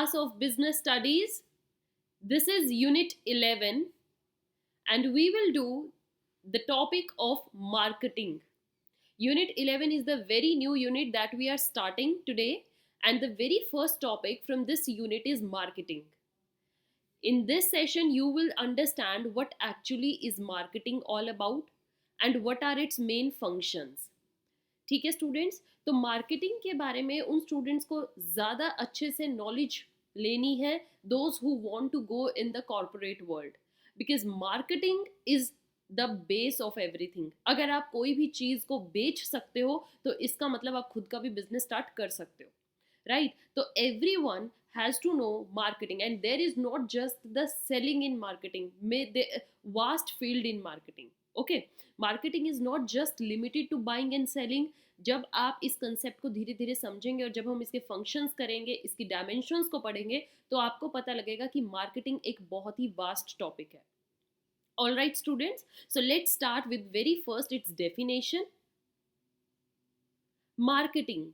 class of business studies. This is unit 11 and we will do the topic of marketing. Unit 11 is the very new unit that we are starting today, and the very first topic from this unit is marketing. In this session, you will understand what actually is marketing all about and what are its main functions. ठीक है students, तो marketing के बारे में उन students को ज़्यादा अच्छे से नॉलेज लेनी है, those who want to go in the corporate world, because marketing is the base of everything. अगर आप कोई भी चीज़ को बेच सकते हो तो इसका मतलब आप खुद का भी बिजनेस स्टार्ट कर सकते हो, राइट? तो every one has to know marketing, and there is not just the selling in marketing, may the vast field in marketing. Okay, marketing is not just limited to buying and selling. जब आप इस concept को धीरे धीरे समझेंगे और जब हम इसके फंक्शंस करेंगे, इसकी डायमेंशंस को पढ़ेंगे, तो आपको पता लगेगा कि मार्केटिंग एक बहुत ही वास्ट टॉपिक है. All right students, so let's start with very first its definition. Marketing,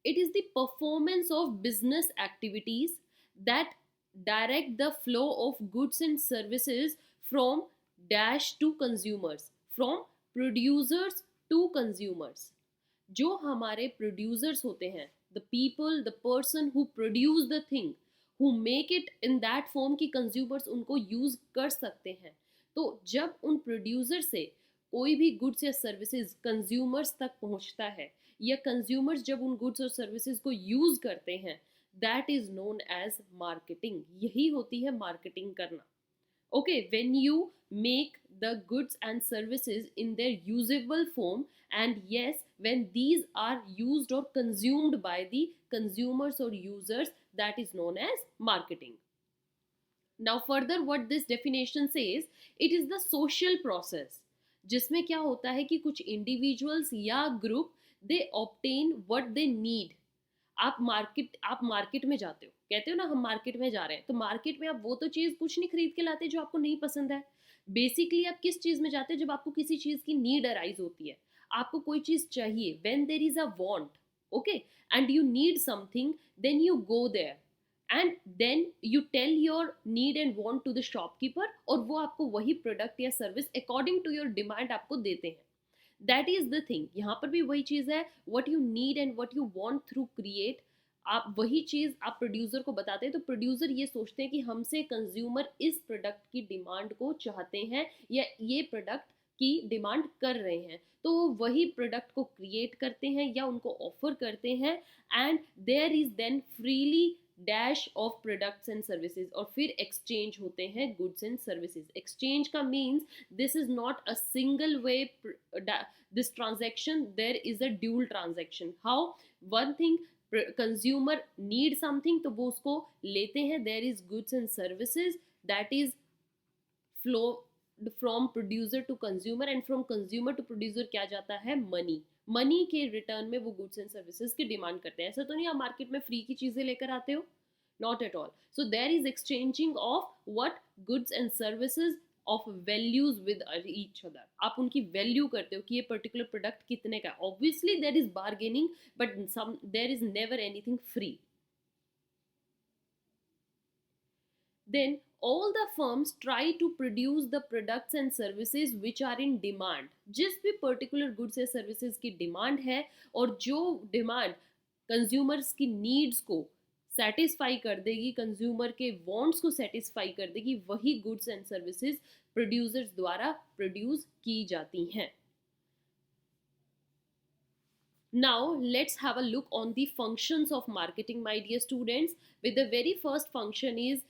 it is the performance of business activities that direct the flow of goods and services from dash to consumers, from producers to consumers. जो हमारे producers होते हैं, the people, the person who produce the thing, who make it in that form कि consumers उनको use कर सकते हैं. तो जब उन producer से कोई भी goods या services consumers तक पहुंचता है, या कंज्यूमर्स जब उन गुड्स और सर्विसेज को यूज करते हैं, that is known as marketing. यही होती है मार्केटिंग करना. Okay, when you make the goods and services in their usable form, and yes, when these are used और कंज्यूम्ड बाय द कंज्यूमर्स और users, that is known as marketing. Now further what this definition says, it is the social process जिसमें क्या होता है कि कुछ individuals या group they obtain what they need. आप मार्केट में जाते हो, कहते हो ना हम मार्केट में जा रहे हैं, तो मार्केट में आप वो तो चीज़ कुछ नहीं खरीद के लाते जो आपको नहीं पसंद है. बेसिकली आप किस चीज़ में जाते हो? जब आपको किसी चीज़ की नीड अराइज होती है, आपको कोई चीज़ चाहिए, when there is a want, okay, and you need something, then you go there and then you tell your need and want to the shopkeeper, और वो आपको वही प्रोडक्ट या service according to your demand आपको देते हैं. That is the thing. यहाँ पर भी वही चीज़ है, what you need and what you want through create. आप वही चीज़ आप प्रोड्यूसर को बताते हैं, तो प्रोड्यूसर ये सोचते हैं कि हमसे कंज्यूमर इस प्रोडक्ट की डिमांड को चाहते हैं या ये प्रोडक्ट की डिमांड कर रहे हैं, तो वो वही प्रोडक्ट को क्रिएट करते हैं या उनको ऑफर करते हैं, and there is then freely dash of products and services, और फिर एक्सचेंज होते हैं गुड्स एंड सर्विसेज. एक्सचेंज का means this is not a single way this transaction, there is a dual transaction. How? One thing, consumer need something, तो वो उसको लेते हैं, there is goods and services that is flow from producer to consumer, and from consumer to producer क्या जाता है? Money. Money के return में वो गुड्स एंड सर्विसेज की डिमांड करते हैं. ऐसा तो नहीं आप मार्केट में फ्री की चीज़ें लेकर आते हो, not at all. So there is exchanging of what? Goods and services of values with each other. आप उनकी वैल्यू करते हो कि ये पर्टिकुलर प्रोडक्ट कितने का. Obviously there is bargaining, but some there is never anything free. Then all the firms try to produce the products and services which are in demand. जिस भी पर्टिकुलर गुड्स या services की demand है, और जो demand consumers की needs को satisfy कर देगी, कंज्यूमर के वांट्स को सेटिस्फाई कर देगी, वही गुड्स एंड सर्विसेज प्रोड्यूसर्स द्वारा प्रोड्यूस की जाती हैं. Now let's have a look on the functions of marketing, my dear students. With the very first function is,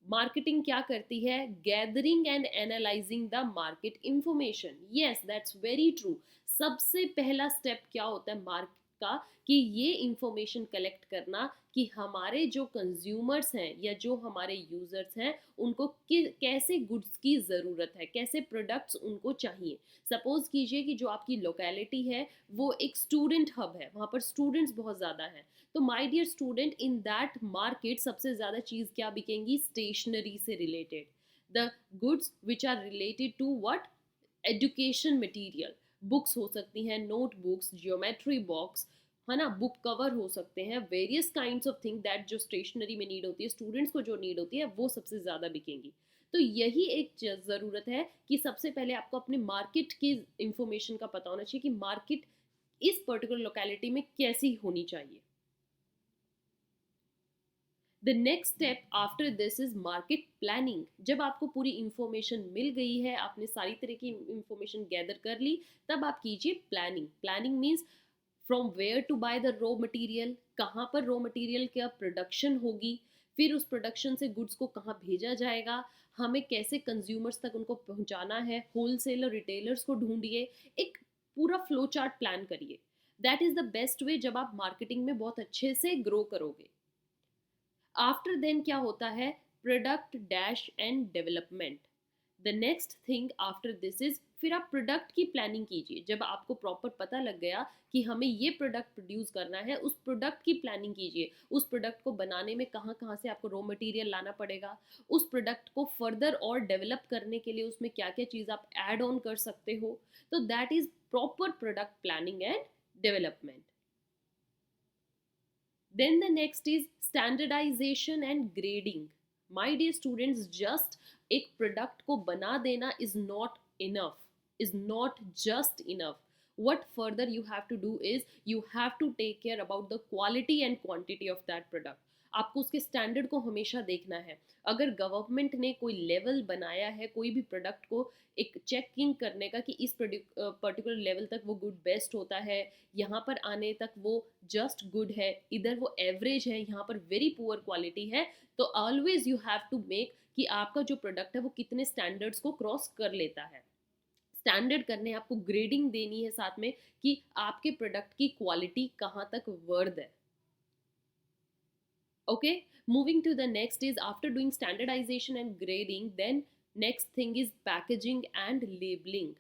marketing क्या करती है? Gathering and analysing the market information. Yes, that's very true. सबसे पहला step क्या होता है market का? कि ये इंफॉर्मेशन कलेक्ट करना कि हमारे जो कंज्यूमर्स हैं या जो हमारे यूजर्स हैं, उनको कैसे गुड्स की ज़रूरत है, कैसे प्रोडक्ट्स उनको चाहिए. सपोज कीजिए कि जो आपकी लोकेलिटी है वो एक स्टूडेंट हब है, वहाँ पर स्टूडेंट्स बहुत ज़्यादा हैं, तो my dear student, in that market सबसे ज़्यादा चीज़ क्या बिकेंगी? स्टेशनरी से related, the goods which are related to what? Education material. Books हो सकती हैं, नोटबुक्स, ज्योमेट्री बॉक्स, है ना, बुक कवर हो सकते हैं, various kinds of thing that जो स्टेशनरी में नीड होती है, स्टूडेंट्स को जो नीड होती है, वो सबसे ज़्यादा बिकेंगी। तो यही एक ज़रूरत है कि सबसे पहले आपको अपने मार्केट की इंफॉर्मेशन का पता होना चाहिए कि मार्केट इस पर्टिकुलर लोकेलिटी में कैसी होनी चाहिए। The next step after this is market planning. जब आपको पूरी इंफॉर्मेशन मिल गई है, आपने सारी तरह की इंफॉर्मेशन गैदर कर ली, तब आप कीजिए planning. Planning means from where to buy the raw material, कहाँ पर रॉ मटेरियल का प्रोडक्शन होगी, फिर उस प्रोडक्शन से गुड्स को कहाँ भेजा जाएगा, हमें कैसे कंज्यूमर्स तक उनको पहुंचाना है, होलसेलर रिटेलर्स को ढूंढिए, एक पूरा फ्लो चार्ट प्लान करिए। That is the best way जब आप मार्केटिंग में बहुत अच्छे से ग्रो करोगे। आफ्टर देन क्या होता है, product dash and development. The next thing after this is, फिर आप प्रोडक्ट की प्लानिंग कीजिए। जब आपको प्रॉपर पता लग गया कि हमें ये प्रोडक्ट प्रोड्यूस करना है, उस प्रोडक्ट की प्लानिंग कीजिए। उस प्रोडक्ट को बनाने में कहाँ कहाँ से आपको रॉ मटेरियल लाना पड़ेगा, उस प्रोडक्ट को फर्दर और डेवलप करने के लिए उसमें क्या क्या चीज़ आप ऐड ऑन कर सकते हो। तो that is proper product planning and development. Then the next is standardization and grading. My dear students, just एक प्रोडक्ट को बना देना is not enough, is not just enough. What further you have to do is you have to take care about the quality and quantity of that product. आपको उसके standard को हमेशा देखना है। अगर गवर्नमेंट ने कोई लेवल बनाया है कोई भी प्रोडक्ट को एक चेकिंग करने का कि इस पर्टिकुलर लेवल तक वो गुड बेस्ट होता है, यहाँ पर आने तक वो जस्ट गुड है, इधर वो एवरेज है, यहाँ पर वेरी पुअर क्वालिटी है, तो always you have to make कि आपका जो प्रोडक्ट है वो कितने स्टैंडर्ड्स को क्रॉस कर लेता है। स्टैंडर्ड करने आपको ग्रेडिंग देनी है साथ में कि आपके प्रोडक्ट की क्वालिटी कहाँ तक वर्द है। Okay, moving to the next is after doing standardization and grading, then next thing is packaging and labeling.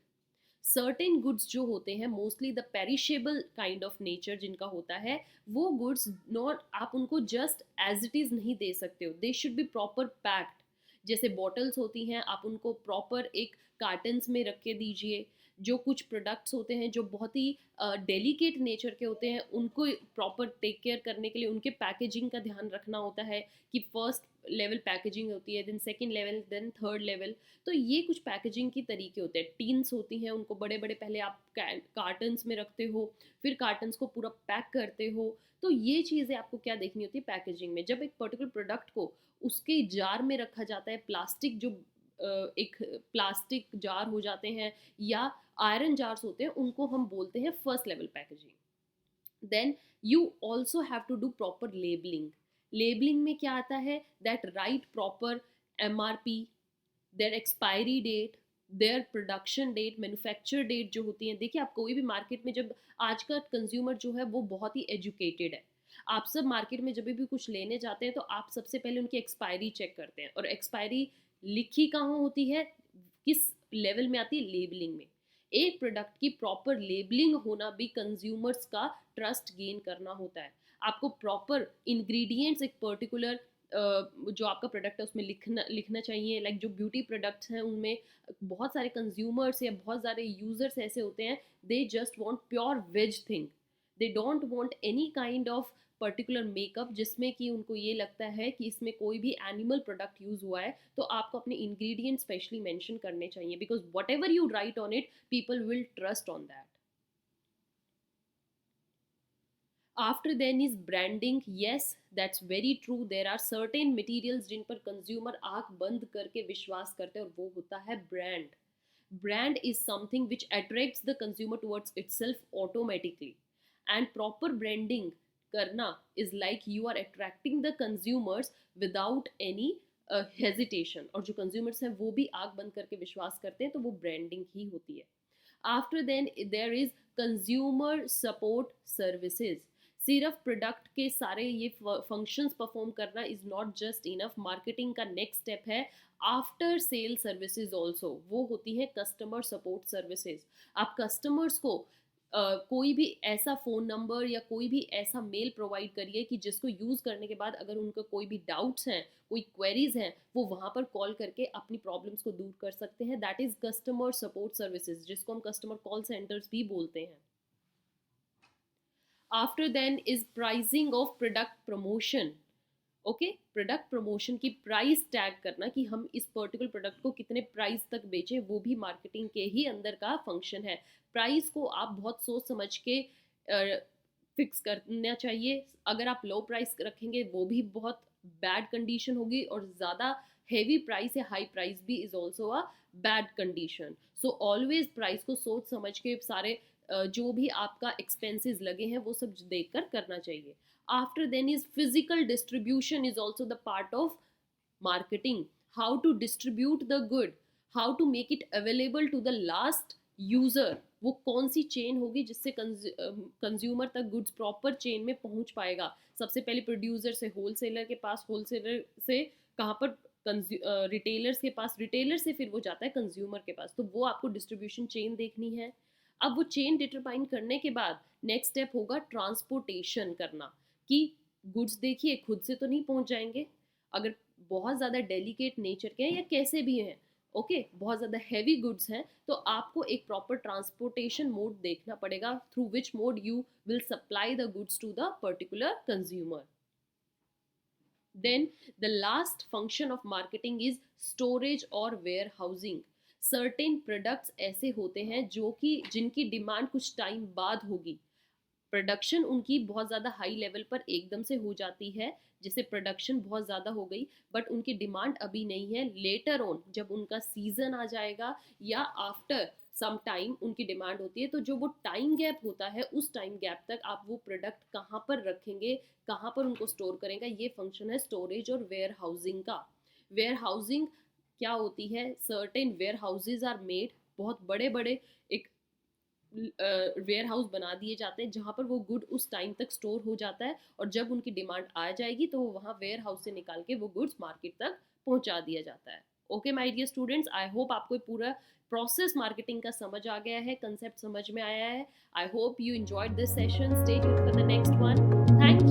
Certain goods जो होते हैं, mostly the perishable kind of nature जिनका होता है, वो गुड्स नॉट, आप उनको जस्ट एज इट इज़ नहीं दे सकते हो, they should be proper packed. जैसे बॉटल्स होती हैं, आप उनको प्रॉपर एक कार्टन्स में रख के दीजिए। जो कुछ प्रोडक्ट्स होते हैं जो बहुत ही डेलिकेट नेचर के होते हैं, उनको प्रॉपर टेक केयर करने के लिए उनके पैकेजिंग का ध्यान रखना होता है कि फर्स्ट लेवल पैकेजिंग होती है, then second level, then third level. तो ये कुछ पैकेजिंग की तरीके होते हैं। टीन्स होती हैं, उनको बड़े बड़े पहले आप कार्टन्स में रखते हो, फिर कार्टन्स को पूरा पैक करते हो। तो ये चीज़ें आपको क्या देखनी होती है पैकेजिंग में। जब एक पर्टिकुलर प्रोडक्ट को उसके जार में रखा जाता है, प्लास्टिक जो एक प्लास्टिक जार हो जाते हैं या आयरन जार्स होते हैं, उनको हम बोलते हैं first level packaging. Then you also have to do proper labelling. Labelling में क्या आता है, that right proper MRP, their expiry date, their production date, manufacture date जो होती है। देखिए, आप कोई भी मार्केट में, जब आज का कंज्यूमर जो है वो बहुत ही एजुकेटेड है, आप सब मार्केट में जब भी कुछ लेने जाते हैं तो आप सबसे पहले उनकी एक्सपायरी चेक करते हैं। और एक्सपायरी लिखी कहाँ होती है, किस लेवल में आती है, लेबलिंग में। एक प्रोडक्ट की प्रॉपर लेबलिंग होना भी कंज्यूमर्स का ट्रस्ट गेन करना होता है। आपको प्रॉपर इंग्रेडिएंट्स एक पर्टिकुलर जो आपका प्रोडक्ट है उसमें लिखना चाहिए। लाइक जो ब्यूटी प्रोडक्ट्स हैं उनमें बहुत सारे कंज्यूमर्स या बहुत सारे यूजर्स ऐसे होते हैं, they just want pure veg thing, they don't want any kind of particular makeup जिसमें कि उनको ये लगता है कि इसमें कोई भी एनिमल प्रोडक्ट यूज़ हुआ है। तो आपको अपने इंग्रेडिएंट स्पेशली मेंशन करने चाहिए, because whatever you write on it, people will trust on that. After then is branding. Yes, that's very true. There are certain materials जिन पर कंज्यूमर आंख बंद करके विश्वास करते हैं, और वो होता है brand. Brand is something which attracts the consumer towards itself automatically. And proper branding करना is like you are attracting the consumers without any hesitation. और जो कंज्यूमर्स हैं वो भी आंख बंद करके विश्वास करते हैं, तो वो ब्रांडिंग ही होती है। After then there is consumer support services. सिर्फ प्रोडक्ट के सारे ये फंक्शंस परफॉर्म करना is not just enough. Marketing का नेक्स्ट स्टेप है आफ्टर सेल सर्विसेज ऑल्सो, वो होती है कस्टमर सपोर्ट सर्विसेज। आप कस्टमर्स को कोई भी ऐसा फ़ोन नंबर या कोई भी ऐसा मेल प्रोवाइड करिए कि जिसको यूज़ करने के बाद अगर उनका कोई भी डाउट्स हैं, कोई क्वेरीज हैं, वो वहाँ पर कॉल करके अपनी प्रॉब्लम्स को दूर कर सकते हैं। That is customer support services, जिसको हम कस्टमर कॉल सेंटर्स भी बोलते हैं। After then is pricing of product promotion. Okay, product promotion की प्राइस टैग करना कि हम इस पर्टिकुलर प्रोडक्ट को कितने प्राइस तक बेचें, वो भी मार्केटिंग के ही अंदर का फंक्शन है. प्राइस को आप बहुत सोच समझ के फिक्स करना चाहिए. अगर आप लो प्राइस रखेंगे वो भी बहुत बैड कंडीशन होगी, और ज़्यादा हेवी प्राइस या हाई प्राइस भी is also a bad condition. So always price को सोच समझ के सारे जो भी आपका एक्सपेंसेस लगे हैं वो सब देख कर करना चाहिए. After then is physical distribution is also the part of marketing. How to distribute the good, how to make it available to the last user. वो कौन सी चेन होगी जिससे कंज्यूमर तक गुड्स प्रॉपर चेन में पहुंच पाएगा. सबसे पहले प्रोड्यूसर से होलसेलर के पास, होलसेलर से कहाँ पर रिटेलर्स के पास, रिटेलर से फिर वो जाता है कंज्यूमर के पास. तो वो आपको डिस्ट्रीब्यूशन चेन देखनी है. अब वो चेन डिटरमाइन करने के बाद नेक्स्ट स्टेप होगा ट्रांसपोर्टेशन करना, कि गुड्स देखिए खुद से तो नहीं पहुंच जाएंगे. अगर बहुत ज़्यादा डेलिकेट नेचर के हैं या कैसे भी हैं, ओके, बहुत ज़्यादा हैवी गुड्स हैं, तो आपको एक प्रॉपर ट्रांसपोर्टेशन मोड देखना पड़ेगा through which mode you will supply the goods to the particular consumer. Then the last function of marketing is storage और वेयर हाउसिंग. सर्टेन प्रोडक्ट्स ऐसे होते हैं जो कि जिनकी डिमांड कुछ टाइम बाद होगी. प्रोडक्शन उनकी बहुत ज़्यादा हाई लेवल पर एकदम से हो जाती है, जैसे प्रोडक्शन बहुत ज़्यादा हो गई, बट उनकी डिमांड अभी नहीं है. लेटर ऑन जब उनका सीजन आ जाएगा या आफ्टर सम टाइम उनकी डिमांड होती है, तो जो वो टाइम गैप होता है उस टाइम गैप तक आप वो प्रोडक्ट कहाँ पर रखेंगे, कहाँ पर उनको स्टोर करेंगे, ये फंक्शन है स्टोरेज और वेयर हाउसिंग का. वेयर हाउसिंग क्या होती है? Certain warehouses are made, बहुत बड़े बड़े एक वेयर हाउस बना दिए जाते हैं जहाँ पर वो गुड उस टाइम तक स्टोर हो जाता है, और जब उनकी डिमांड आ जाएगी तो वहाँ वेयर हाउस से निकाल के वो गुड्स मार्केट तक पहुँचा दिया जाता है. Okay my dear students, I hope आपको पूरा प्रोसेस मार्केटिंग का समझ आ गया है, कंसेप्ट समझ में आया है. I hope you enjoyed this session. Stay tuned for the next one. Thank